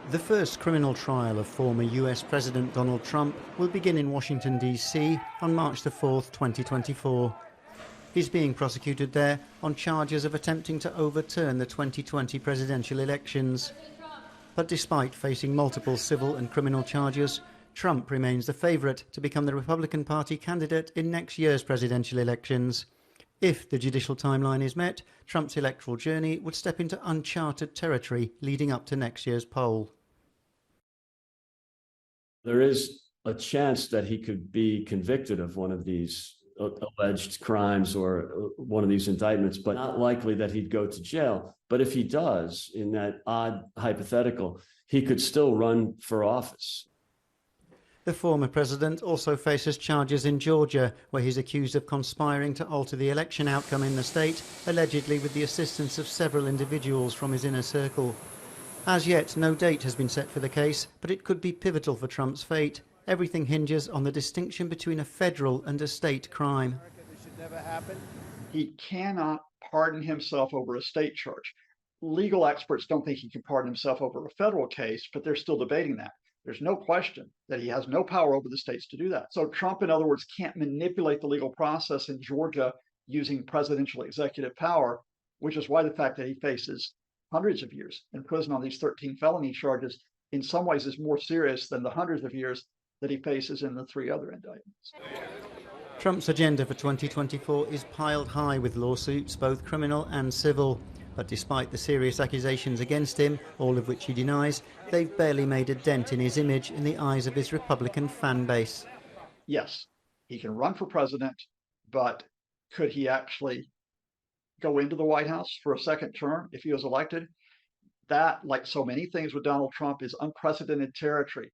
The first criminal trial of former US President Donald Trump will begin in Washington, D.C. on March the 4th, 2024. He's being prosecuted there on charges of attempting to overturn the 2020 presidential elections. But despite facing multiple civil and criminal charges, Trump remains the favourite to become the Republican Party candidate in next year's presidential elections. If the judicial timeline is met, Trump's electoral journey would step into uncharted territory leading up to next year's poll. There is a chance that he could be convicted of one of these alleged crimes or one of these indictments, but not likely that he'd go to jail. But if he does, in that odd hypothetical, he could still run for office. The former president also faces charges in Georgia, where he's accused of conspiring to alter the election outcome in the state, allegedly with the assistance of several individuals from his inner circle. As yet, no date has been set for the case, but it could be pivotal for Trump's fate. Everything hinges on the distinction between a federal and a state crime. He cannot pardon himself over a state charge. Legal experts don't think he can pardon himself over a federal case, but they're still debating that. There's no question that he has no power over the states to do that. So Trump, in other words, can't manipulate the legal process in Georgia using presidential executive power, which is why the fact that he faces hundreds of years in prison on these 13 felony charges in some ways is more serious than the hundreds of years that he faces in the 3 other indictments. Trump's agenda for 2024 is piled high with lawsuits, both criminal and civil. But despite the serious accusations against him, all of which he denies, they've barely made a dent in his image in the eyes of his Republican fan base. Yes, he can run for president, but could he actually go into the White House for a second term if he was elected? That, like so many things with Donald Trump, is unprecedented territory.